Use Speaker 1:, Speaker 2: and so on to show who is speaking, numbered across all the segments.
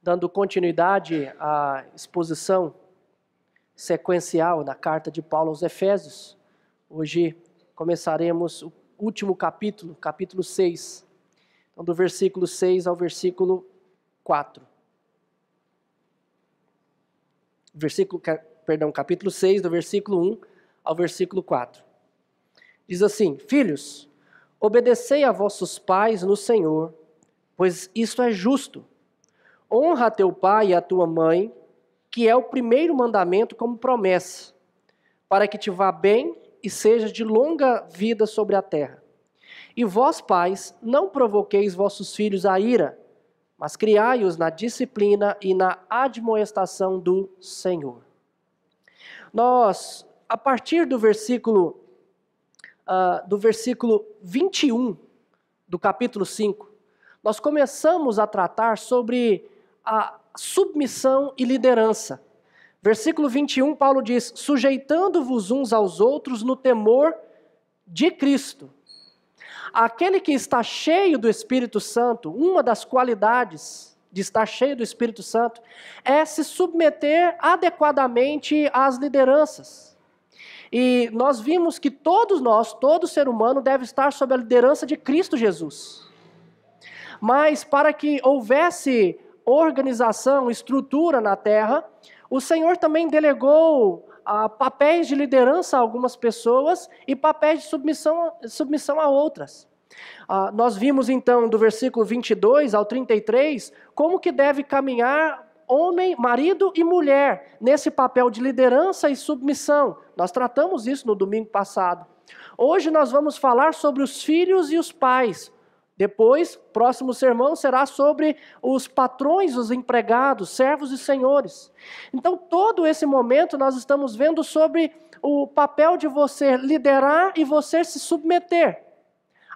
Speaker 1: dando continuidade à exposição sequencial da carta de Paulo aos Efésios. Hoje começaremos o último capítulo, capítulo 6. Então, do versículo 6 ao versículo 4. Capítulo 6, do versículo 1 ao versículo 4. Diz assim: Filhos, obedecei a vossos pais no Senhor, pois isto é justo. Honra a teu pai e a tua mãe, que é o primeiro mandamento como promessa, para que te vá bem e sejas de longa vida sobre a terra. E vós, pais, não provoqueis vossos filhos à ira, mas criai-os na disciplina e na admoestação do Senhor. Nós, a partir do versículo 21 do capítulo 5, nós começamos a tratar sobre a submissão e liderança. Versículo 21, Paulo diz: sujeitando-vos uns aos outros no temor de Cristo. Aquele que está cheio do Espírito Santo, uma das qualidades de estar cheio do Espírito Santo é se submeter adequadamente às lideranças. E nós vimos que todos nós, todo ser humano deve estar sob a liderança de Cristo Jesus. Mas para que houvesse organização, estrutura na terra, o Senhor também delegou papéis de liderança a algumas pessoas e papéis de submissão a outras. Nós vimos então do versículo 22 ao 33 como que deve caminhar homem, marido e mulher nesse papel de liderança e submissão. Nós tratamos isso no domingo passado. Hoje nós vamos falar sobre os filhos e os pais. Depois, próximo sermão será sobre os patrões, os empregados, servos e senhores. Então, todo esse momento nós estamos vendo sobre o papel de você liderar e você se submeter.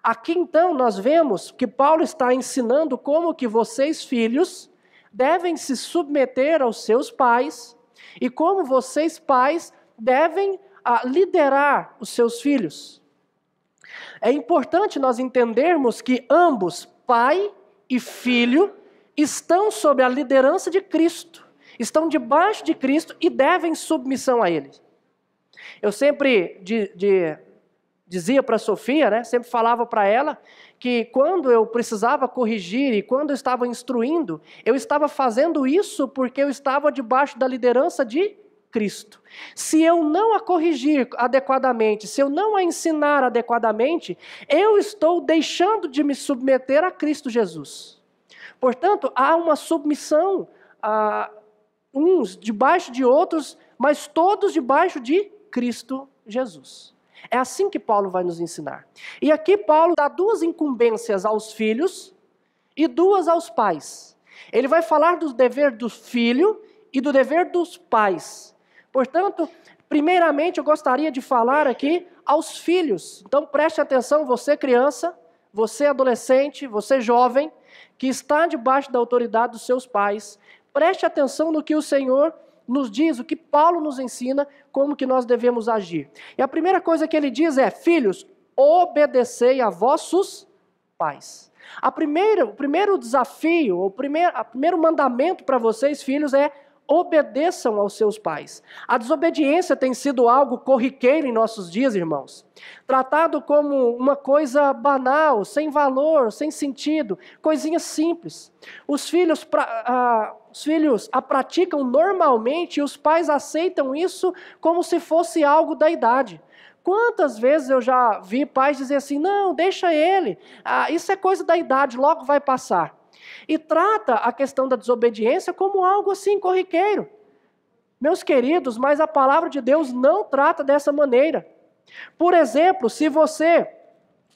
Speaker 1: Aqui, então, nós vemos que Paulo está ensinando como que vocês, filhos, devem se submeter aos seus pais e como vocês, pais, devem liderar os seus filhos. É importante nós entendermos que ambos, pai e filho, estão sob a liderança de Cristo, estão debaixo de Cristo e devem submissão a Ele. Eu sempre dizia para a Sofia, né, sempre falava para ela, que quando eu precisava corrigir e quando eu estava instruindo, eu estava fazendo isso porque eu estava debaixo da liderança de Cristo. Se eu não a corrigir adequadamente, se eu não a ensinar adequadamente, eu estou deixando de me submeter a Cristo Jesus. Portanto, há uma submissão, uns debaixo de outros, mas todos debaixo de Cristo Jesus. É assim que Paulo vai nos ensinar. E aqui Paulo dá duas incumbências aos filhos e duas aos pais. Ele vai falar do dever do filho e do dever dos pais. Portanto, primeiramente eu gostaria de falar aqui aos filhos. Então preste atenção, você criança, você adolescente, você jovem, que está debaixo da autoridade dos seus pais. Preste atenção no que o Senhor nos diz, o que Paulo nos ensina, como que nós devemos agir. E a primeira coisa que ele diz é: filhos, obedecei a vossos pais. O primeiro desafio, o primeiro mandamento para vocês, filhos, é: obedeçam aos seus pais. A desobediência tem sido algo corriqueiro em nossos dias, irmãos. Tratado como uma coisa banal, sem valor, sem sentido, coisinha simples. Os filhos a praticam normalmente e os pais aceitam isso como se fosse algo da idade. Quantas vezes eu já vi pais dizer assim: não, deixa ele, isso é coisa da idade, logo vai passar. E trata a questão da desobediência como algo assim corriqueiro. Meus queridos, mas a palavra de Deus não trata dessa maneira. Por exemplo, se você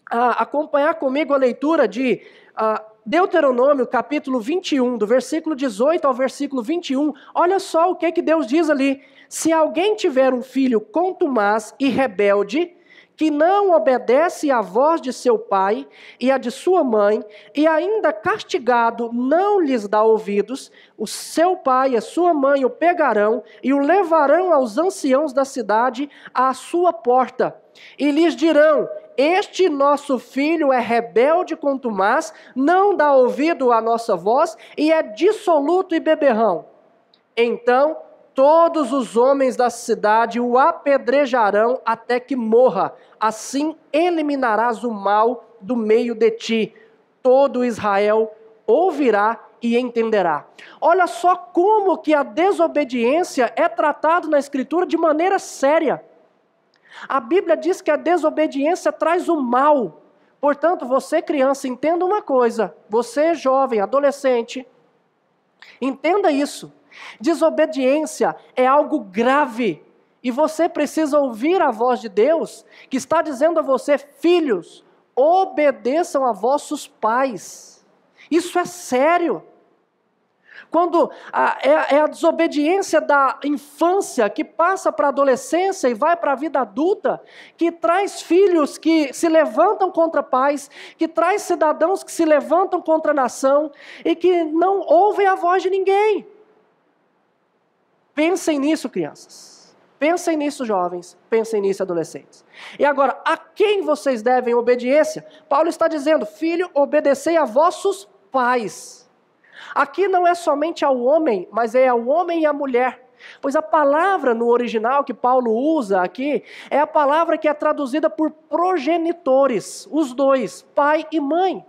Speaker 1: acompanhar comigo a leitura de Deuteronômio capítulo 21, do versículo 18 ao versículo 21, olha só o que Deus diz ali. Se alguém tiver um filho contumaz e rebelde, que não obedece à voz de seu pai e à de sua mãe, e ainda castigado não lhes dá ouvidos, o seu pai e a sua mãe o pegarão e o levarão aos anciãos da cidade à sua porta, e lhes dirão: este nosso filho é rebelde contumaz, não dá ouvido à nossa voz e é dissoluto e beberrão. Então todos os homens da cidade o apedrejarão até que morra. Assim eliminarás o mal do meio de ti. Todo Israel ouvirá e entenderá. Olha só como que a desobediência é tratada na Escritura de maneira séria. A Bíblia diz que a desobediência traz o mal. Portanto, você criança, entenda uma coisa. Você jovem, adolescente, entenda isso. Desobediência é algo grave. E você precisa ouvir a voz de Deus, que está dizendo a você: filhos, obedeçam a vossos pais. Isso é sério. Quando é a desobediência da infância que passa para a adolescência e vai para a vida adulta, que traz filhos que se levantam contra pais, que traz cidadãos que se levantam contra a nação e que não ouvem a voz de ninguém. Pensem nisso, crianças. Pensem nisso, jovens. Pensem nisso, adolescentes. E agora, a quem vocês devem obediência? Paulo está dizendo: filho, obedecei a vossos pais. Aqui não é somente ao homem, mas é ao homem e à mulher. Pois a palavra no original que Paulo usa aqui é a palavra que é traduzida por progenitores, os dois, pai e mãe.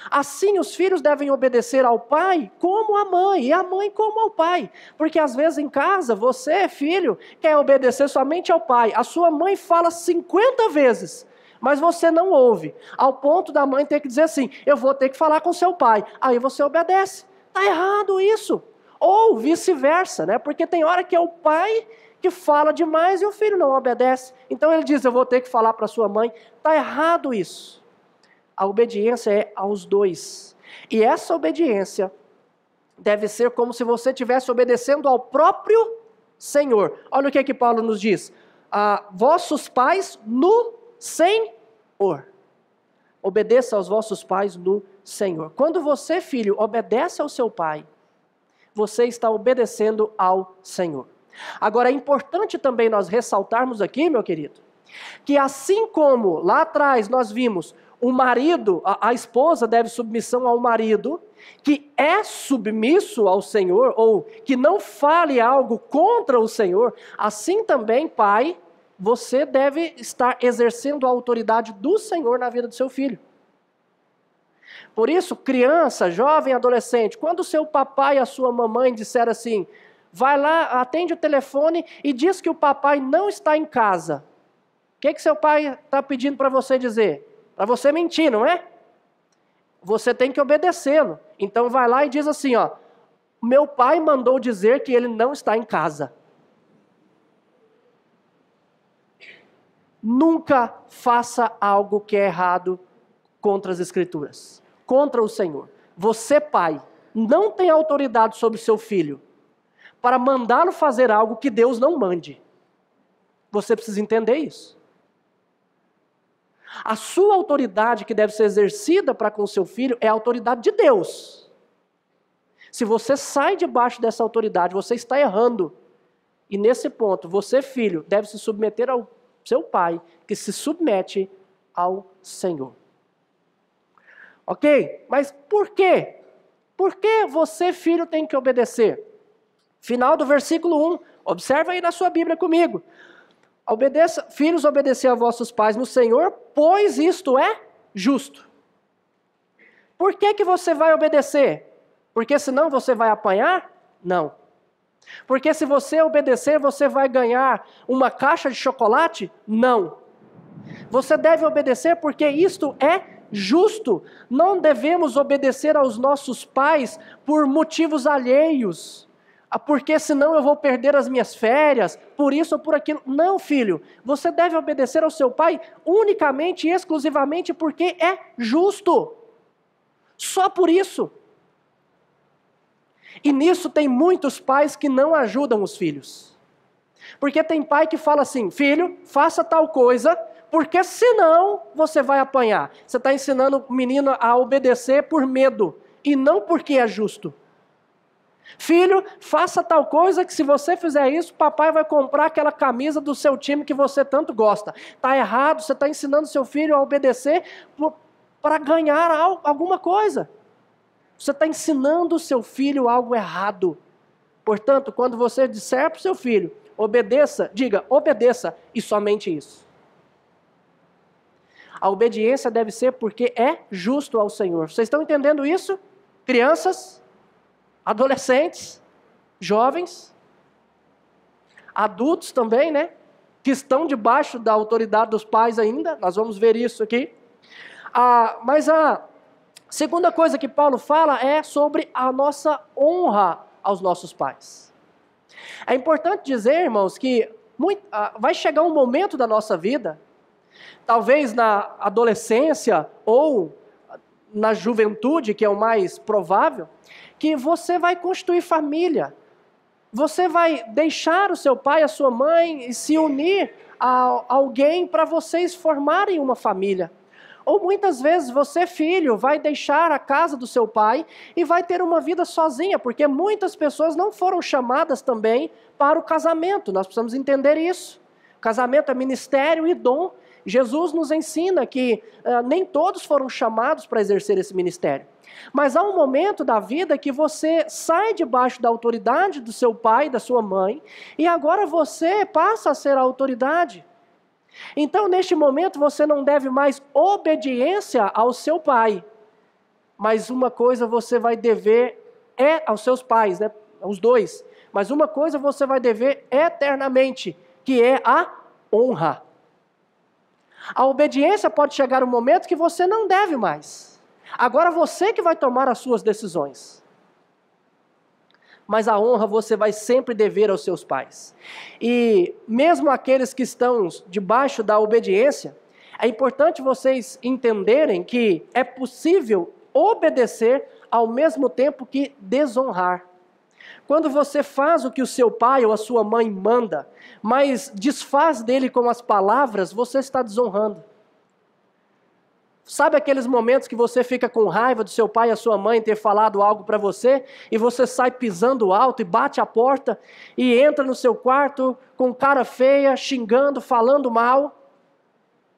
Speaker 1: Assim os filhos devem obedecer ao pai como à mãe, e a mãe como ao pai. Porque às vezes em casa, você, filho, quer obedecer somente ao pai. A sua mãe fala 50 vezes, mas você não ouve. Ao ponto da mãe ter que dizer assim: eu vou ter que falar com seu pai. Aí você obedece. Está errado isso. Ou vice-versa, né? Porque tem hora que é o pai que fala demais e o filho não obedece. Então ele diz: eu vou ter que falar para sua mãe. Está errado isso. A obediência é aos dois. E essa obediência deve ser como se você estivesse obedecendo ao próprio Senhor. Olha o que é que Paulo nos diz: vossos pais no Senhor. Obedeça aos vossos pais no Senhor. Quando você, filho, obedece ao seu pai, você está obedecendo ao Senhor. Agora, é importante também nós ressaltarmos aqui, meu querido, que assim como lá atrás nós vimos o marido, a esposa deve submissão ao marido, que é submisso ao Senhor, ou que não fale algo contra o Senhor, assim também, pai, você deve estar exercendo a autoridade do Senhor na vida do seu filho. Por isso, criança, jovem, adolescente, quando o seu papai e a sua mamãe disseram assim: vai lá, atende o telefone e diz que o papai não está em casa. O que seu pai está pedindo para você dizer? Para você mentir, não é? Você tem que obedecê-lo. Então vai lá e diz assim: ó, meu pai mandou dizer que ele não está em casa. Nunca faça algo que é errado contra as Escrituras, contra o Senhor. Você, pai, não tem autoridade sobre seu filho para mandá-lo fazer algo que Deus não mande. Você precisa entender isso. A sua autoridade que deve ser exercida para com o seu filho é a autoridade de Deus. Se você sai debaixo dessa autoridade, você está errando. E nesse ponto, você, filho, deve se submeter ao seu pai, que se submete ao Senhor. Ok? Mas por quê? Por que você, filho, tem que obedecer? Final do versículo 1. Observa aí na sua Bíblia comigo. Filhos, obedecer a vossos pais no Senhor, pois isto é justo. Por que você vai obedecer? Porque senão você vai apanhar? Não. Porque se você obedecer, você vai ganhar uma caixa de chocolate? Não. Você deve obedecer porque isto é justo. Não devemos obedecer aos nossos pais por motivos alheios. Porque senão eu vou perder as minhas férias, por isso ou por aquilo. Não, filho. Você deve obedecer ao seu pai unicamente e exclusivamente porque é justo. Só por isso. E nisso tem muitos pais que não ajudam os filhos. Porque tem pai que fala assim: filho, faça tal coisa, porque senão você vai apanhar. Você está ensinando o menino a obedecer por medo, e não porque é justo. Filho, faça tal coisa que se você fizer isso, papai vai comprar aquela camisa do seu time que você tanto gosta. Está errado, você está ensinando seu filho a obedecer para ganhar alguma coisa. Você está ensinando o seu filho algo errado. Portanto, quando você disser para o seu filho, obedeça, diga, obedeça, e somente isso. A obediência deve ser porque é justo ao Senhor. Vocês estão entendendo isso? Crianças, adolescentes, jovens, adultos também, né? Que estão debaixo da autoridade dos pais ainda. Nós vamos ver isso aqui. Mas a segunda coisa que Paulo fala é sobre a nossa honra aos nossos pais. É importante dizer, irmãos, que vai chegar um momento da nossa vida, talvez na adolescência ou na juventude, que é o mais provável, que você vai constituir família. Você vai deixar o seu pai, a sua mãe e se unir a alguém para vocês formarem uma família. Ou muitas vezes você, filho, vai deixar a casa do seu pai e vai ter uma vida sozinha, porque muitas pessoas não foram chamadas também para o casamento. Nós precisamos entender isso. O casamento é ministério e dom. Jesus nos ensina que nem todos foram chamados para exercer esse ministério. Mas há um momento da vida que você sai debaixo da autoridade do seu pai, da sua mãe, e agora você passa a ser a autoridade. Então, neste momento, você não deve mais obediência ao seu pai. Mas uma coisa você vai dever aos seus pais, né? Os dois. Mas uma coisa você vai dever eternamente, que é a honra. A obediência pode chegar um momento que você não deve mais. Agora você que vai tomar as suas decisões. Mas a honra você vai sempre dever aos seus pais. E mesmo aqueles que estão debaixo da obediência, é importante vocês entenderem que é possível obedecer ao mesmo tempo que desonrar. Quando você faz o que o seu pai ou a sua mãe manda, mas desfaz dele com as palavras, você está desonrando. Sabe aqueles momentos que você fica com raiva do seu pai e a sua mãe ter falado algo para você, e você sai pisando alto e bate a porta e entra no seu quarto com cara feia, xingando, falando mal?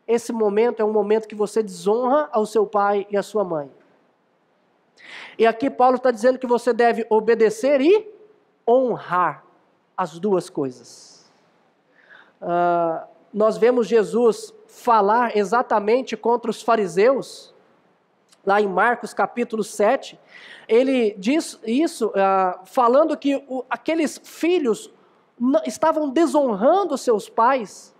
Speaker 1: Esse momento é um momento que você desonra ao seu pai e à sua mãe. E aqui Paulo está dizendo que você deve obedecer e honrar as duas coisas. Nós vemos Jesus falar exatamente contra os fariseus, lá em Marcos capítulo 7, ele diz isso, falando que aqueles filhos estavam desonrando seus pais,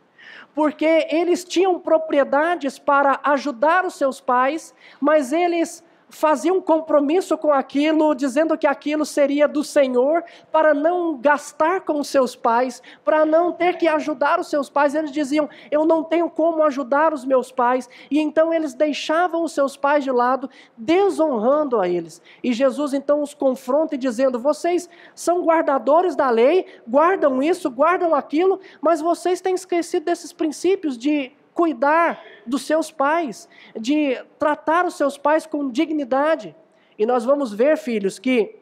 Speaker 1: porque eles tinham propriedades para ajudar os seus pais, mas eles faziam um compromisso com aquilo, dizendo que aquilo seria do Senhor, para não gastar com os seus pais, para não ter que ajudar os seus pais. Eles diziam, eu não tenho como ajudar os meus pais, e então eles deixavam os seus pais de lado, desonrando a eles. E Jesus então os confronta dizendo, vocês são guardadores da lei, guardam isso, guardam aquilo, mas vocês têm esquecido desses princípios de cuidar dos seus pais, de tratar os seus pais com dignidade. E nós vamos ver, filhos, que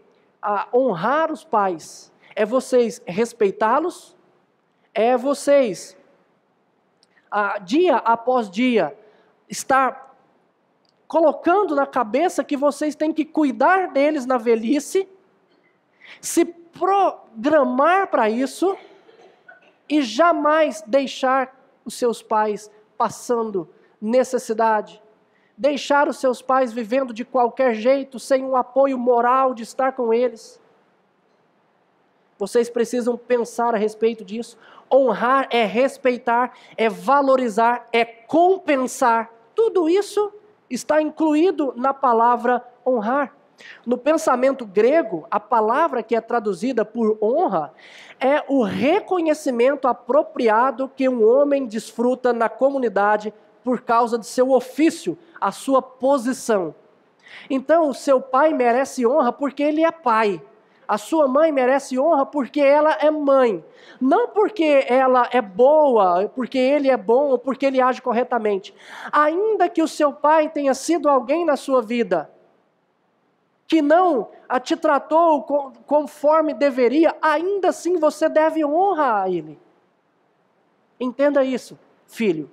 Speaker 1: honrar os pais é vocês respeitá-los, é vocês, dia após dia, estar colocando na cabeça que vocês têm que cuidar deles na velhice, se programar para isso e jamais deixar os seus pais passando necessidade, deixar os seus pais vivendo de qualquer jeito, sem um apoio moral de estar com eles. Vocês precisam pensar a respeito disso. Honrar é respeitar, é valorizar, é compensar. Tudo isso está incluído na palavra honrar. No pensamento grego, a palavra que é traduzida por honra é o reconhecimento apropriado que um homem desfruta na comunidade por causa de seu ofício, a sua posição. Então, o seu pai merece honra porque ele é pai. A sua mãe merece honra porque ela é mãe. Não porque ela é boa, porque ele é bom ou porque ele age corretamente. Ainda que o seu pai tenha sido alguém na sua vida que não te tratou conforme deveria, ainda assim você deve honrar a ele. Entenda isso, filho.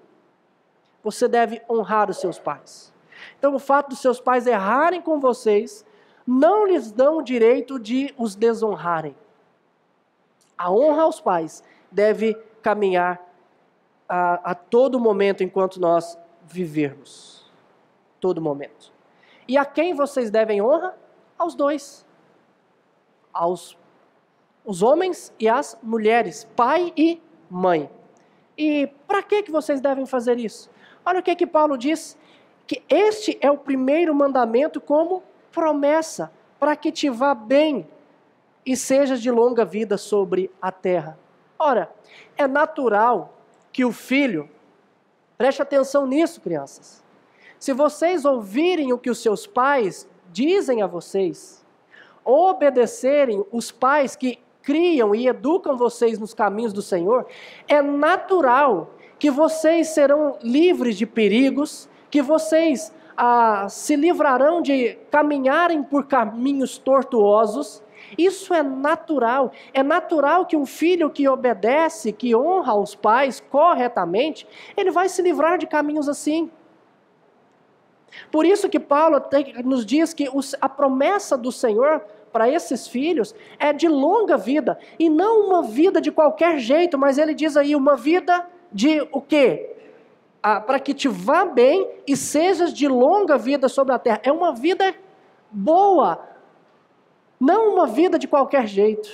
Speaker 1: Você deve honrar os seus pais. Então, o fato dos seus pais errarem com vocês não lhes dão o direito de os desonrarem. A honra aos pais deve caminhar a todo momento enquanto nós vivermos. Todo momento. E a quem vocês devem honra? Aos dois. Os homens e as mulheres, pai e mãe. E para que vocês devem fazer isso? Olha o que Paulo diz, que este é o primeiro mandamento como promessa, para que te vá bem e sejas de longa vida sobre a terra. Ora, é natural que o filho, preste atenção nisso, crianças, se vocês ouvirem o que os seus pais dizem a vocês, obedecerem os pais que criam e educam vocês nos caminhos do Senhor, é natural que vocês serão livres de perigos, que vocês se livrarão de caminharem por caminhos tortuosos. Isso é natural. É natural que um filho que obedece, que honra os pais corretamente, ele vai se livrar de caminhos assim. Por isso que Paulo nos diz que a promessa do Senhor para esses filhos é de longa vida, e não uma vida de qualquer jeito, mas ele diz aí uma vida de o quê? Para que te vá bem e sejas de longa vida sobre a terra. É uma vida boa, não uma vida de qualquer jeito.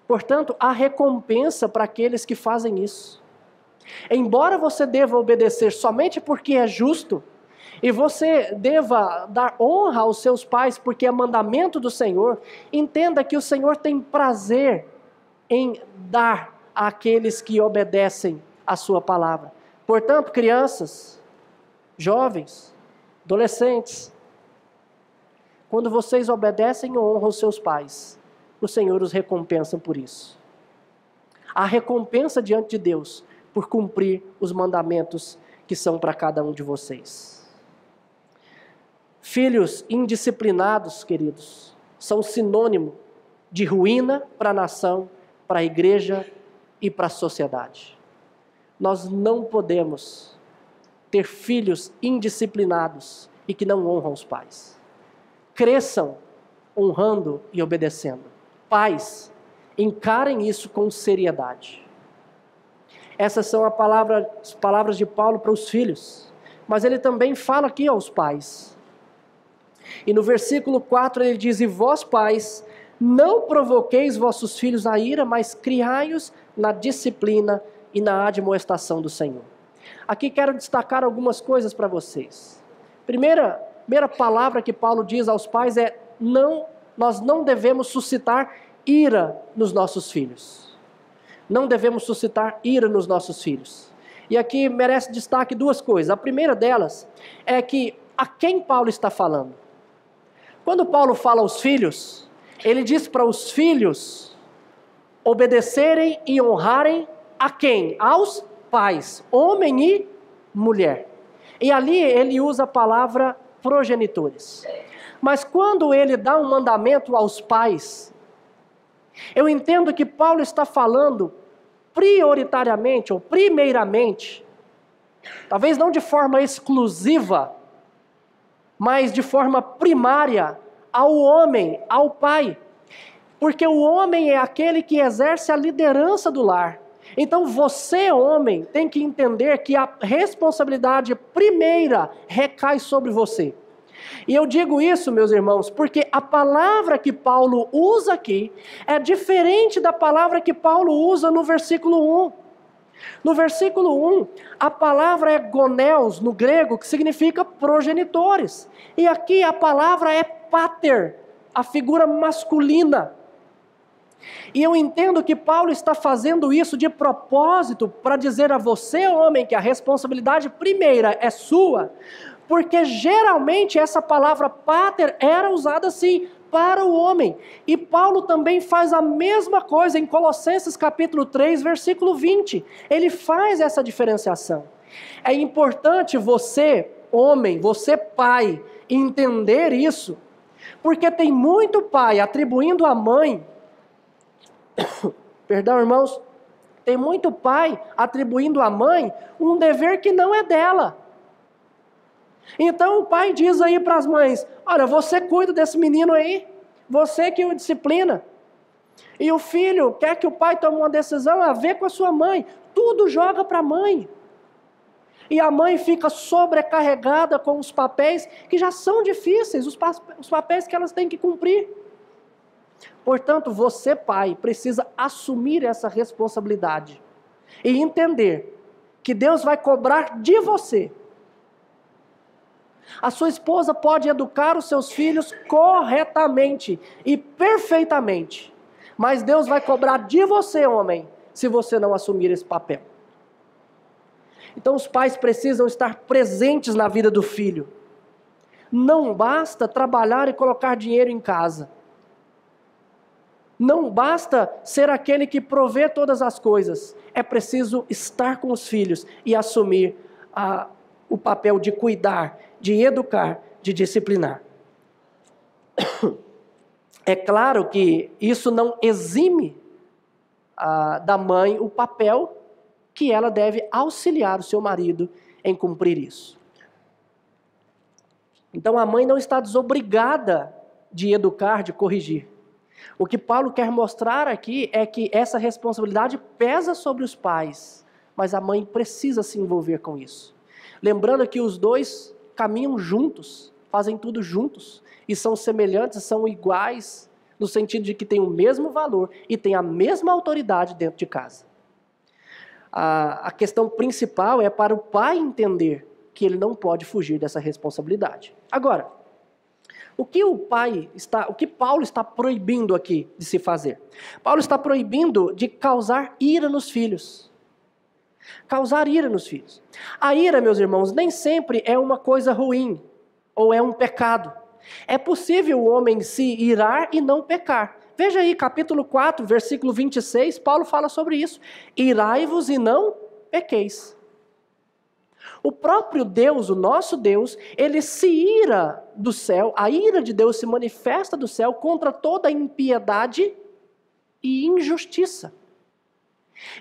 Speaker 1: Portanto, há recompensa para aqueles que fazem isso. Embora você deva obedecer somente porque é justo, e você deva dar honra aos seus pais porque é mandamento do Senhor, entenda que o Senhor tem prazer em dar àqueles que obedecem a sua palavra. Portanto, crianças, jovens, adolescentes, quando vocês obedecem e honram os seus pais, o Senhor os recompensa por isso. Há recompensa diante de Deus por cumprir os mandamentos que são para cada um de vocês. Filhos indisciplinados, queridos, são sinônimo de ruína para a nação, para a igreja e para a sociedade. Nós não podemos ter filhos indisciplinados e que não honram os pais. Cresçam honrando e obedecendo. Pais, encarem isso com seriedade. Essas são as palavras de Paulo para os filhos, mas ele também fala aqui aos pais. E no versículo 4 ele diz: e vós pais, não provoqueis vossos filhos a ira, mas criai-os na disciplina e na admoestação do Senhor. Aqui quero destacar algumas coisas para vocês. Primeira palavra que Paulo diz aos pais é: nós não devemos suscitar ira nos nossos filhos. Não devemos suscitar ira nos nossos filhos. E aqui merece destaque duas coisas. A primeira delas é que a quem Paulo está falando? Quando Paulo fala aos filhos, ele diz para os filhos obedecerem e honrarem a quem? Aos pais, homem e mulher. E ali ele usa a palavra progenitores. Mas quando ele dá um mandamento aos pais, eu entendo que Paulo está falando prioritariamente ou primeiramente, talvez não de forma exclusiva, mas de forma primária, ao homem, ao pai. Porque o homem é aquele que exerce a liderança do lar. Então você, homem, tem que entender que a responsabilidade primeira recai sobre você. E eu digo isso, meus irmãos, porque a palavra que Paulo usa aqui é diferente da palavra que Paulo usa no versículo 1. No versículo 1, a palavra é goneos no grego, que significa progenitores. E aqui a palavra é pater, a figura masculina. E eu entendo que Paulo está fazendo isso de propósito para dizer a você, homem, que a responsabilidade primeira é sua, porque geralmente essa palavra pater era usada assim para o homem. E Paulo também faz a mesma coisa em Colossenses capítulo 3, versículo 20. Ele faz essa diferenciação. É importante você, homem, você pai, entender isso, Porque tem muito pai atribuindo à mãe, perdão, irmãos, tem muito pai atribuindo à mãe um dever que não é dela. Então o pai diz aí para as mães: olha, você cuida desse menino aí, você que o disciplina. E o filho quer que o pai tome uma decisão a ver com a sua mãe, tudo joga para a mãe. E a mãe fica sobrecarregada com os papéis que já são difíceis, os papéis que elas têm que cumprir. Portanto, você, pai, precisa assumir essa responsabilidade e entender que Deus vai cobrar de você. A sua esposa pode educar os seus filhos corretamente e perfeitamente, mas Deus vai cobrar de você, homem, se você não assumir esse papel. Então os pais precisam estar presentes na vida do filho. Não basta trabalhar e colocar dinheiro em casa. Não basta ser aquele que provê todas as coisas. É preciso estar com os filhos e assumir o papel de cuidar, de educar, de disciplinar. É claro que isso não exime da mãe o papel que ela deve auxiliar o seu marido em cumprir isso. Então a mãe não está desobrigada de educar, de corrigir. O que Paulo quer mostrar aqui é que essa responsabilidade pesa sobre os pais, mas a mãe precisa se envolver com isso. Lembrando que os dois caminham juntos, fazem tudo juntos, e são semelhantes, são iguais, no sentido de que têm o mesmo valor e têm a mesma autoridade dentro de casa. A questão principal é para o pai entender que ele não pode fugir dessa responsabilidade. Agora, o que Paulo está proibindo aqui de se fazer? Paulo está proibindo de causar ira nos filhos. Causar ira nos filhos. A ira, meus irmãos, nem sempre é uma coisa ruim ou é um pecado. É possível o homem se irar e não pecar. Veja aí, capítulo 4, versículo 26, Paulo fala sobre isso. Irai-vos e não pequeis. O próprio Deus, o nosso Deus, ele se ira do céu, a ira de Deus se manifesta do céu contra toda impiedade e injustiça.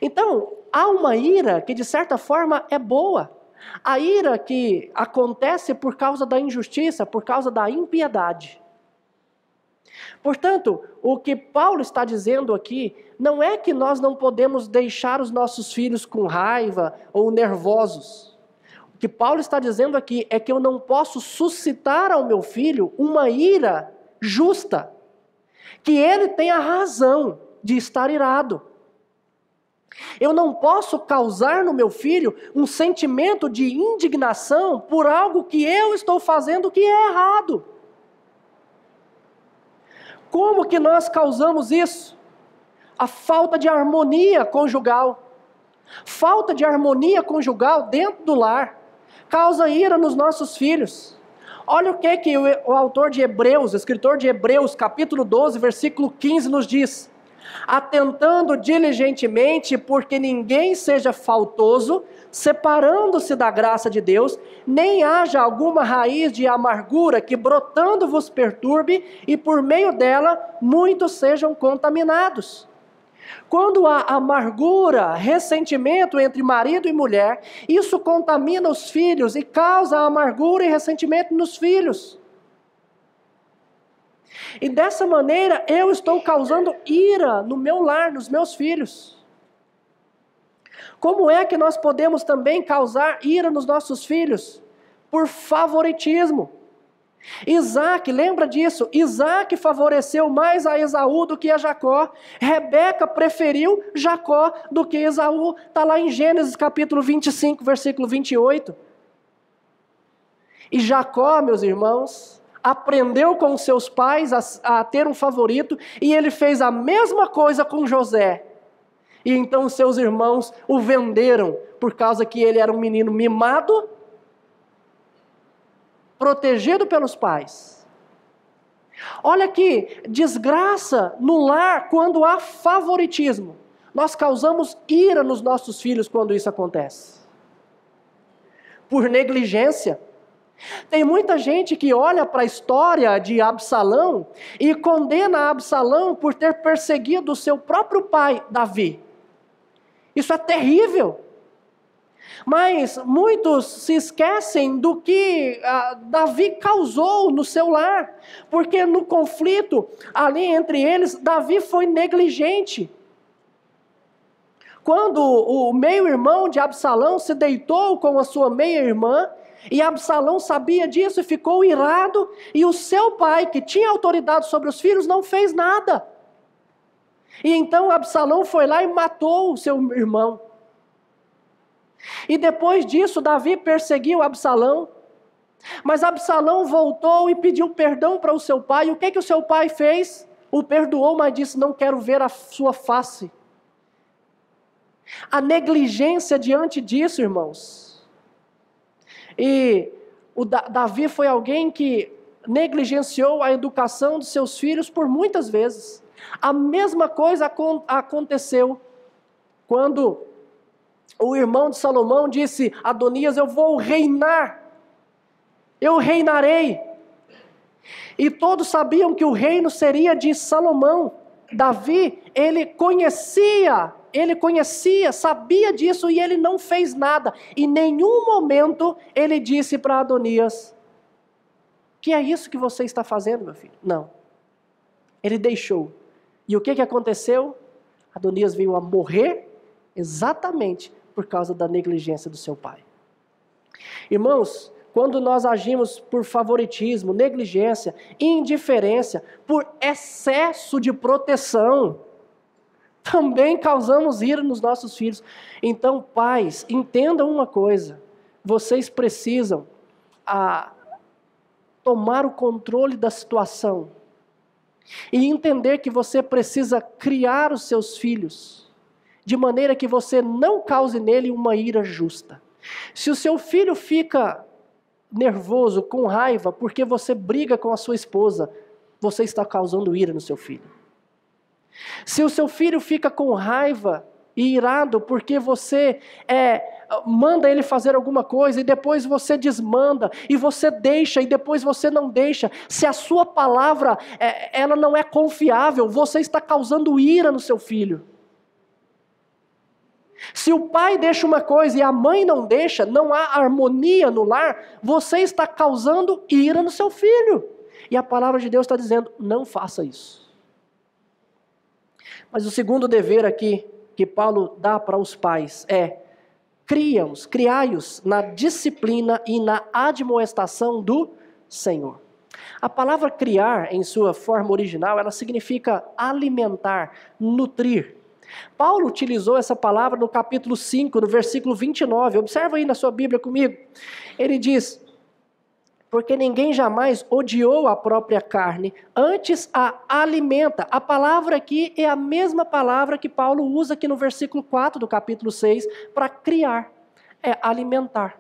Speaker 1: Então, há uma ira que de certa forma é boa. A ira que acontece por causa da injustiça, por causa da impiedade. Portanto, o que Paulo está dizendo aqui não é que nós não podemos deixar os nossos filhos com raiva ou nervosos. O que Paulo está dizendo aqui é que eu não posso suscitar ao meu filho uma ira justa, que ele tenha razão de estar irado. Eu não posso causar no meu filho um sentimento de indignação por algo que eu estou fazendo que é errado. Como que nós causamos isso? A falta de harmonia conjugal. Falta de harmonia conjugal dentro do lar causa ira nos nossos filhos. Olha o que o autor de Hebreus, o escritor de Hebreus, capítulo 12, versículo 15, nos diz. Atentando diligentemente, porque ninguém seja faltoso, separando-se da graça de Deus, nem haja alguma raiz de amargura que brotando vos perturbe, e por meio dela muitos sejam contaminados. Quando há amargura, ressentimento entre marido e mulher, isso contamina os filhos e causa amargura e ressentimento nos filhos. E dessa maneira eu estou causando ira no meu lar, nos meus filhos. Como é que nós podemos também causar ira nos nossos filhos? Por favoritismo. Isaac, lembra disso? Isaac favoreceu mais a Esaú do que a Jacó. Rebeca preferiu Jacó do que Esaú. Está lá em Gênesis capítulo 25, versículo 28. E Jacó, meus irmãos, aprendeu com seus pais a ter um favorito, e ele fez a mesma coisa com José. E então seus irmãos o venderam, por causa que ele era um menino mimado, protegido pelos pais. Olha que desgraça no lar quando há favoritismo. Nós causamos ira nos nossos filhos quando isso acontece. Por negligência. Tem muita gente que olha para a história de Absalão e condena Absalão por ter perseguido o seu próprio pai, Davi. Isso é terrível. Mas muitos se esquecem do que Davi causou no seu lar, porque no conflito ali entre eles, Davi foi negligente. Quando o meio-irmão de Absalão se deitou com a sua meia-irmã, e Absalão sabia disso e ficou irado, e o seu pai, que tinha autoridade sobre os filhos, não fez nada. E então Absalão foi lá e matou o seu irmão. E depois disso, Davi perseguiu Absalão, mas Absalão voltou e pediu perdão para o seu pai. E o que o seu pai fez? O perdoou, mas disse: não quero ver a sua face. A negligência diante disso, irmãos. E o Davi foi alguém que negligenciou a educação dos seus filhos por muitas vezes. A mesma coisa aconteceu quando o irmão de Salomão disse: Adonias, eu vou reinar, eu reinarei. E todos sabiam que o reino seria de Salomão. Davi, ele conhecia, sabia disso e ele não fez nada. Em nenhum momento ele disse para Adonias: que é isso que você está fazendo, meu filho? Não. Ele deixou. E o que aconteceu? Adonias veio a morrer exatamente por causa da negligência do seu pai. Irmãos, quando nós agimos por favoritismo, negligência, indiferença, por excesso de proteção, também causamos ira nos nossos filhos. Então, pais, entendam uma coisa: vocês precisam tomar o controle da situação e entender que você precisa criar os seus filhos de maneira que você não cause nele uma ira justa. Se o seu filho fica nervoso, com raiva, porque você briga com a sua esposa, você está causando ira no seu filho. Se o seu filho fica com raiva e irado porque você manda ele fazer alguma coisa e depois você desmanda, e você deixa e depois você não deixa, se a sua palavra ela não é confiável, você está causando ira no seu filho. Se o pai deixa uma coisa e a mãe não deixa, não há harmonia no lar, você está causando ira no seu filho. E a palavra de Deus está dizendo: não faça isso. Mas o segundo dever aqui que Paulo dá para os pais é: criai-os na disciplina e na admoestação do Senhor. A palavra criar, em sua forma original, ela significa alimentar, nutrir. Paulo utilizou essa palavra no capítulo 5, no versículo 29. Observa aí na sua Bíblia comigo. Ele diz: porque ninguém jamais odiou a própria carne, antes a alimenta. A palavra aqui é a mesma palavra que Paulo usa aqui no versículo 4 do capítulo 6, para criar, é alimentar.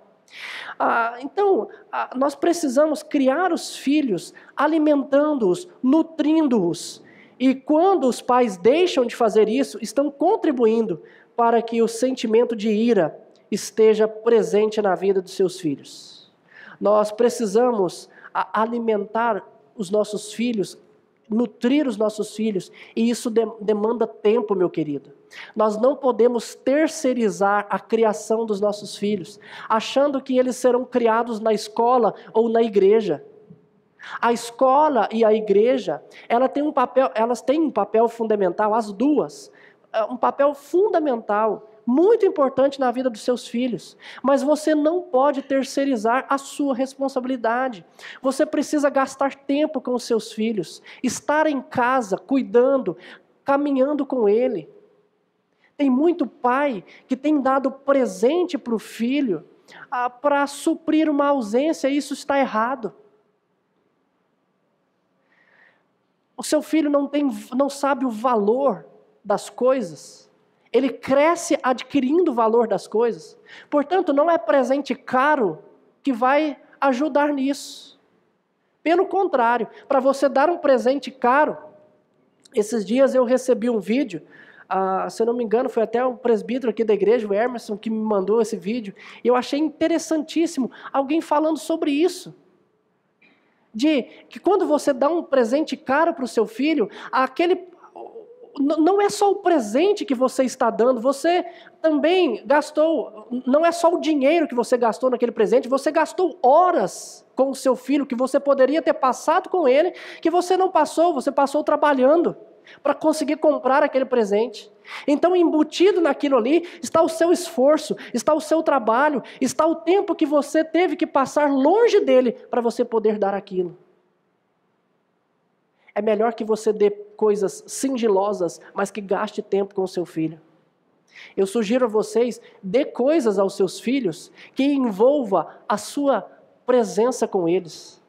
Speaker 1: Então, nós precisamos criar os filhos, alimentando-os, nutrindo-os. E quando os pais deixam de fazer isso, estão contribuindo para que o sentimento de ira esteja presente na vida dos seus filhos. Nós precisamos alimentar os nossos filhos, nutrir os nossos filhos, e isso demanda tempo, meu querido. Nós não podemos terceirizar a criação dos nossos filhos, achando que eles serão criados na escola ou na igreja. A escola e a igreja, elas têm um papel fundamental, as duas, um papel fundamental, muito importante na vida dos seus filhos. Mas você não pode terceirizar a sua responsabilidade. Você precisa gastar tempo com os seus filhos, estar em casa, cuidando, caminhando com ele. Tem muito pai que tem dado presente para o filho para suprir uma ausência, e isso está errado. O seu filho não sabe o valor das coisas. Ele cresce adquirindo o valor das coisas. Portanto, não é presente caro que vai ajudar nisso. Pelo contrário, para você dar um presente caro, esses dias eu recebi um vídeo Se eu não me engano, foi até um presbítero aqui da igreja, o Emerson, que me mandou esse vídeo. E eu achei interessantíssimo alguém falando sobre isso. De que quando você dá um presente caro para o seu filho, não é só o presente que você está dando, você também gastou, não é só o dinheiro que você gastou naquele presente, você gastou horas com o seu filho que você poderia ter passado com ele, que você não passou, você passou trabalhando para conseguir comprar aquele presente. Então, embutido naquilo ali, está o seu esforço, está o seu trabalho, está o tempo que você teve que passar longe dele para você poder dar aquilo. É melhor que você dê coisas sigilosas, mas que gaste tempo com o seu filho. Eu sugiro a vocês, dê coisas aos seus filhos que envolva a sua presença com eles.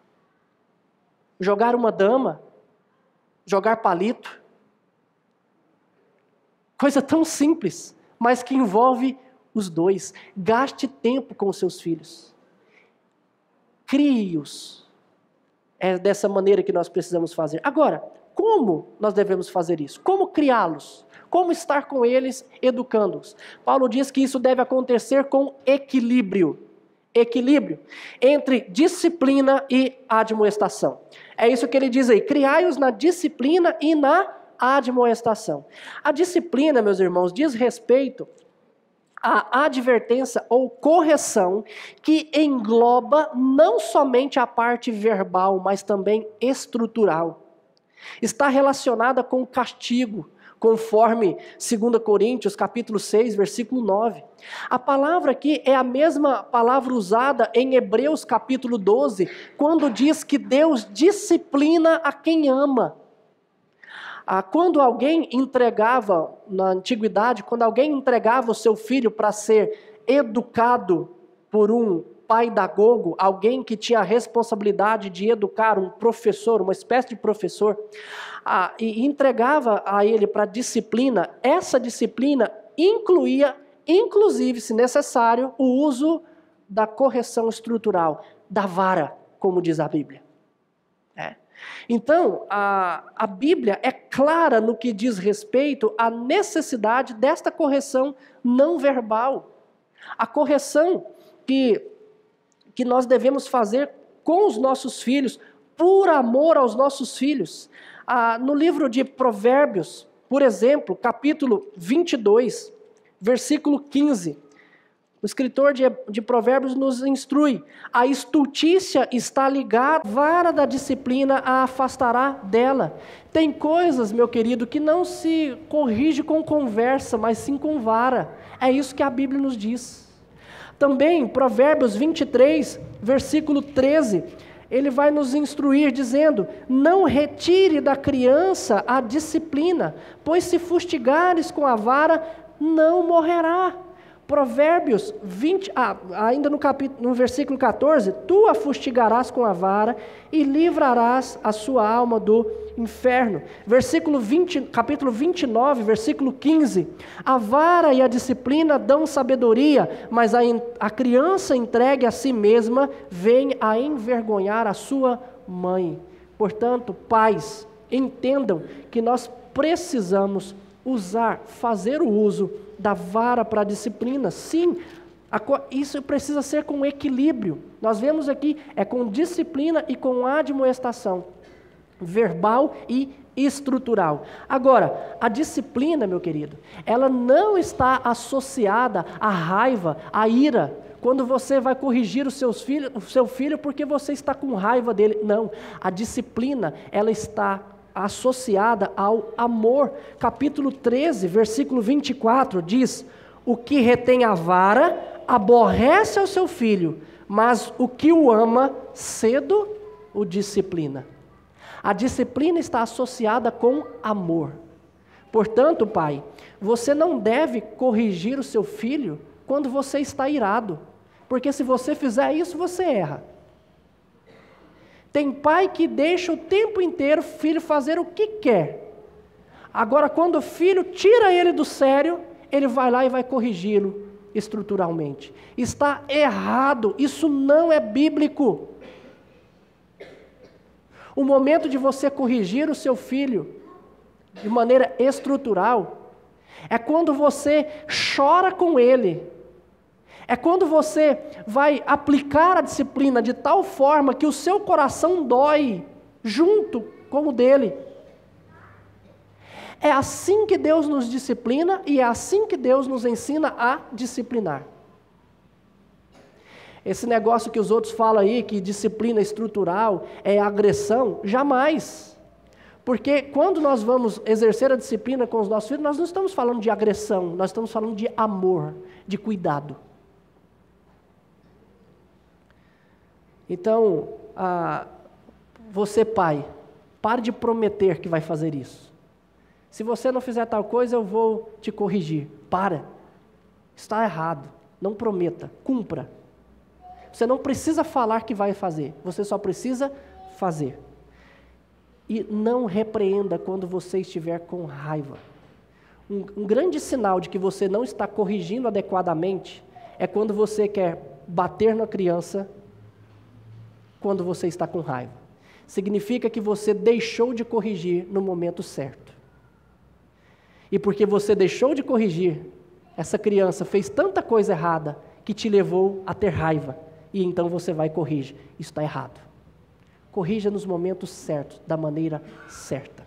Speaker 1: Jogar uma dama, jogar palito. Coisa tão simples, mas que envolve os dois. Gaste tempo com os seus filhos. Crie-os. É dessa maneira que nós precisamos fazer. Agora, como nós devemos fazer isso? Como criá-los? Como estar com eles, educando-os? Paulo diz que isso deve acontecer com equilíbrio. Equilíbrio entre disciplina e admoestação. É isso que ele diz aí. Criai-os na disciplina e na admoestação. A disciplina, meus irmãos, diz respeito à advertência ou correção que engloba não somente a parte verbal, mas também estrutural. Está relacionada com castigo, conforme 2 Coríntios, capítulo 6, versículo 9. A palavra aqui é a mesma palavra usada em Hebreus, capítulo 12, quando diz que Deus disciplina a quem ama. Quando alguém entregava, na antiguidade, quando alguém entregava o seu filho para ser educado por um pedagogo, alguém que tinha a responsabilidade de educar, um professor, uma espécie de professor, e entregava a ele para disciplina, essa disciplina incluía, inclusive, se necessário, o uso da correção estrutural, da vara, como diz a Bíblia. Então, a Bíblia é clara no que diz respeito à necessidade desta correção não verbal. A correção que nós devemos fazer com os nossos filhos, por amor aos nossos filhos. No livro de Provérbios, por exemplo, capítulo 22, versículo 15, o escritor de Provérbios nos instrui: a estultícia está ligada, a vara da disciplina a afastará dela. Tem coisas, meu querido, que não se corrige com conversa, mas sim com vara. É isso que a Bíblia nos diz. Também, Provérbios 23, versículo 13, ele vai nos instruir dizendo: não retire da criança a disciplina, pois se fustigares com a vara, não morrerá. Provérbios 20, ainda no versículo 14, tu a fustigarás com a vara e livrarás a sua alma do inferno. Capítulo 29, versículo 15, a vara e a disciplina dão sabedoria, mas a criança entregue a si mesma vem a envergonhar a sua mãe. Portanto, pais, entendam que nós precisamos fazer o uso da vara para a disciplina. Sim, isso precisa ser com equilíbrio. Nós vemos aqui, é com disciplina e com admoestação, verbal e estrutural. Agora, a disciplina, meu querido, ela não está associada à raiva, à ira, quando você vai corrigir o seu filho porque você está com raiva dele. Não, a disciplina, ela está associada ao amor. Capítulo 13, versículo 24 diz: o que retém a vara aborrece ao seu filho, mas o que o ama cedo o disciplina. A disciplina está associada com amor. Portanto, pai, você não deve corrigir o seu filho quando você está irado, porque se você fizer isso, você erra. Tem pai que deixa o tempo inteiro o filho fazer o que quer. Agora, quando o filho tira ele do sério, ele vai lá e vai corrigi-lo estruturalmente. Está errado, isso não é bíblico. O momento de você corrigir o seu filho de maneira estrutural É quando você chora com ele. É quando você vai aplicar a disciplina de tal forma que o seu coração dói junto com o dele. É assim que Deus nos disciplina e é assim que Deus nos ensina a disciplinar. Esse negócio que os outros falam aí, que disciplina estrutural é agressão, jamais. Porque quando nós vamos exercer a disciplina com os nossos filhos, nós não estamos falando de agressão, nós estamos falando de amor, de cuidado. Então, você pai, pare de prometer que vai fazer isso. Se você não fizer tal coisa, eu vou te corrigir. Para. Está errado. Não prometa. Cumpra. Você não precisa falar que vai fazer. Você só precisa fazer. E não repreenda quando você estiver com raiva. Um grande sinal de que você não está corrigindo adequadamente é quando você quer bater na criança quando você está com raiva. Significa que você deixou de corrigir no momento certo. E porque você deixou de corrigir, essa criança fez tanta coisa errada que te levou a ter raiva. E então você vai e corrige. Isso está errado. Corrija nos momentos certos, da maneira certa.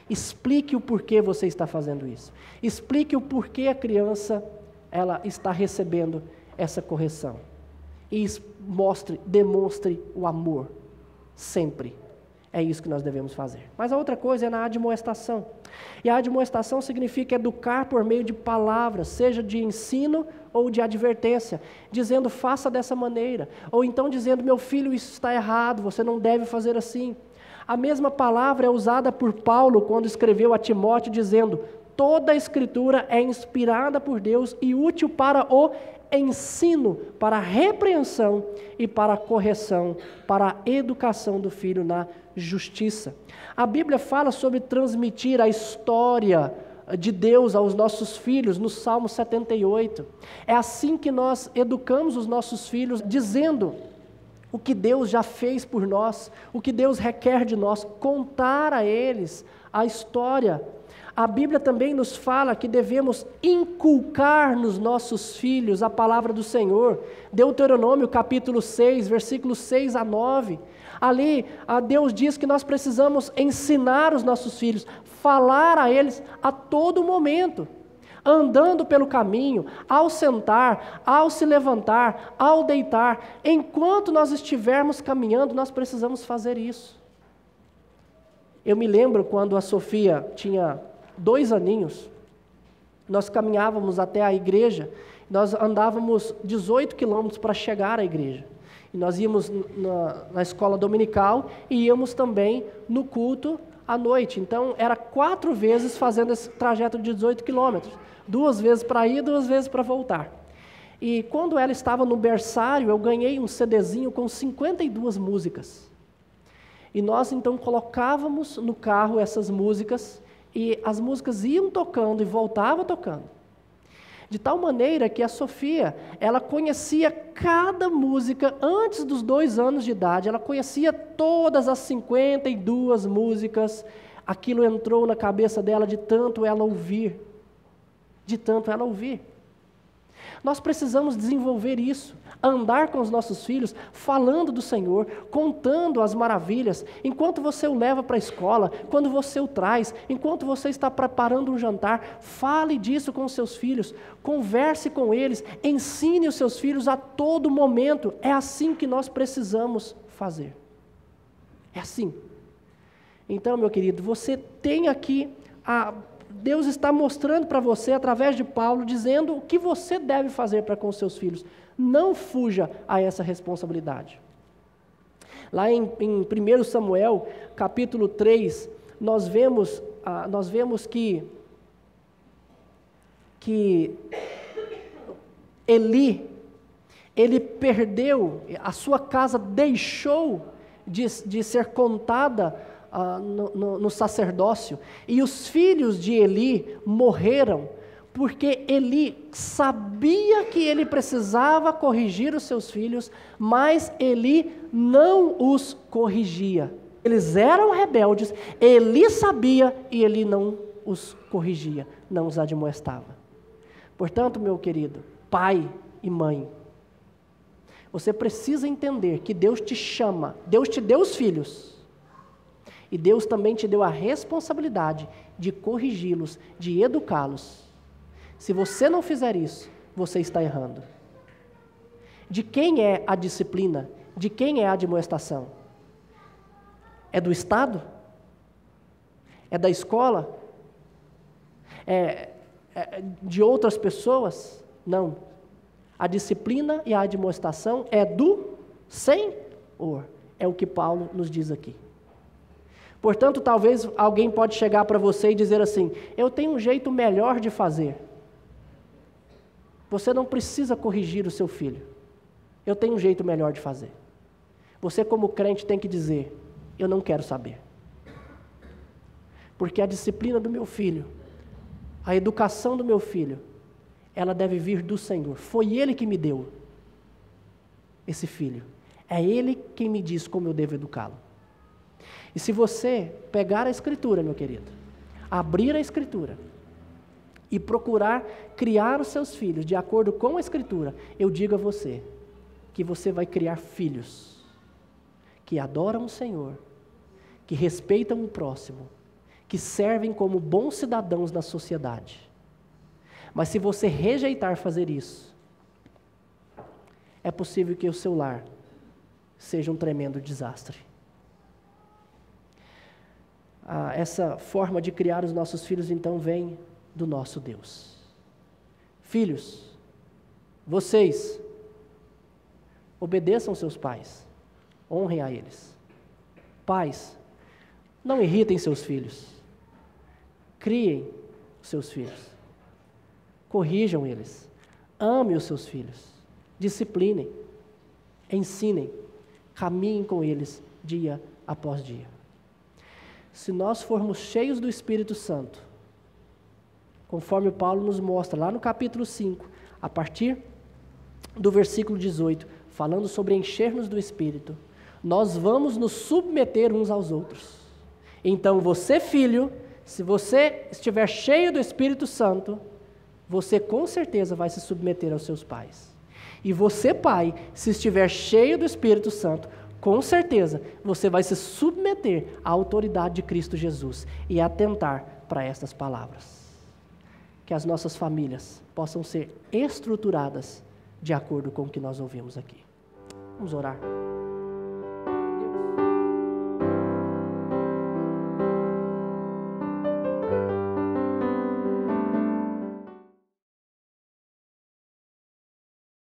Speaker 1: Explique o porquê você está fazendo isso. Explique o porquê a criança ela está recebendo essa correção. E demonstre o amor. Sempre. É isso que nós devemos fazer. Mas a outra coisa é na admoestação. E a admoestação significa educar por meio de palavras, seja de ensino ou de advertência, dizendo faça dessa maneira, ou então dizendo meu filho isso está errado, você não deve fazer assim. A mesma palavra é usada por Paulo quando escreveu a Timóteo dizendo toda a escritura é inspirada por Deus e útil para o ensino, para a repreensão e para a correção, para a educação do filho na justiça. A Bíblia fala sobre transmitir a história de Deus aos nossos filhos no Salmo 78. É assim que nós educamos os nossos filhos, dizendo o que Deus já fez por nós, o que Deus requer de nós, contar a eles a história. A Bíblia também nos fala que devemos inculcar nos nossos filhos a palavra do Senhor. Deuteronômio capítulo 6, versículos 6 a 9. Ali, Deus diz que nós precisamos ensinar os nossos filhos, falar a eles a todo momento, andando pelo caminho, ao sentar, ao se levantar, ao deitar. Enquanto nós estivermos caminhando, nós precisamos fazer isso. Eu me lembro quando a Sofia tinha 2 aninhos, nós caminhávamos até a igreja, nós andávamos 18 quilômetros para chegar à igreja. E nós íamos na escola dominical e íamos também no culto à noite. Então, era 4 vezes fazendo esse trajeto de 18 quilômetros. 2 vezes para ir, 2 vezes para voltar. E quando ela estava no berçário, eu ganhei um CDzinho com 52 músicas. E nós, então, colocávamos no carro essas músicas e as músicas iam tocando e voltavam tocando. De tal maneira que a Sofia, ela conhecia cada música antes dos 2 anos de idade, ela conhecia todas as 52 músicas, aquilo entrou na cabeça dela de tanto ela ouvir, Nós precisamos desenvolver isso, andar com os nossos filhos, falando do Senhor, contando as maravilhas, enquanto você o leva para a escola, quando você o traz, enquanto você está preparando um jantar, fale disso com os seus filhos, converse com eles, ensine os seus filhos a todo momento. É assim que nós precisamos fazer. É assim. Então, meu querido, você tem aqui Deus está mostrando para você, através de Paulo, dizendo o que você deve fazer para com os seus filhos. Não fuja a essa responsabilidade. Lá em 1 Samuel, capítulo 3, nós vemos que ele perdeu, a sua casa deixou de ser contada no sacerdócio, e os filhos de Eli morreram, porque Eli sabia que ele precisava corrigir os seus filhos, mas Eli não os corrigia. Eles eram rebeldes, Eli sabia e Eli não os corrigia. não os admoestava. Portanto, meu querido, pai e mãe, você precisa entender que Deus te chama, Deus te deu os filhos, e Deus também te deu a responsabilidade de corrigi-los, de educá-los. Se você não fizer isso, você está errando. De quem é a disciplina? De quem é a admoestação? É do Estado? É da escola? É de outras pessoas? Não. A disciplina e a admoestação é do Senhor. É o que Paulo nos diz aqui. Portanto, talvez alguém pode chegar para você e dizer assim: eu tenho um jeito melhor de fazer. Você não precisa corrigir o seu filho. Eu tenho um jeito melhor de fazer. Você, como crente, tem que dizer: eu não quero saber. Porque a disciplina do meu filho, a educação do meu filho, ela deve vir do Senhor. Foi Ele que me deu esse filho. É Ele quem me diz como eu devo educá-lo. E se você pegar a Escritura, meu querido, abrir a Escritura e procurar criar os seus filhos de acordo com a Escritura, eu digo a você que você vai criar filhos que adoram o Senhor, que respeitam o próximo, que servem como bons cidadãos na sociedade. Mas se você rejeitar fazer isso, é possível que o seu lar seja um tremendo desastre. Essa forma de criar os nossos filhos, então, vem do nosso Deus. Filhos, vocês, obedeçam seus pais, honrem a eles. Pais, não irritem seus filhos, criem os seus filhos, corrijam eles, amem os seus filhos, disciplinem, ensinem, caminhem com eles dia após dia. Se nós formos cheios do Espírito Santo, conforme Paulo nos mostra lá no capítulo 5, a partir do versículo 18, falando sobre encher-nos do Espírito, nós vamos nos submeter uns aos outros. Então você, filho, se você estiver cheio do Espírito Santo, você com certeza vai se submeter aos seus pais. E você, pai, se estiver cheio do Espírito Santo, com certeza você vai se submeter à autoridade de Cristo Jesus e atentar para estas palavras. Que as nossas famílias possam ser estruturadas de acordo com o que nós ouvimos aqui. Vamos orar.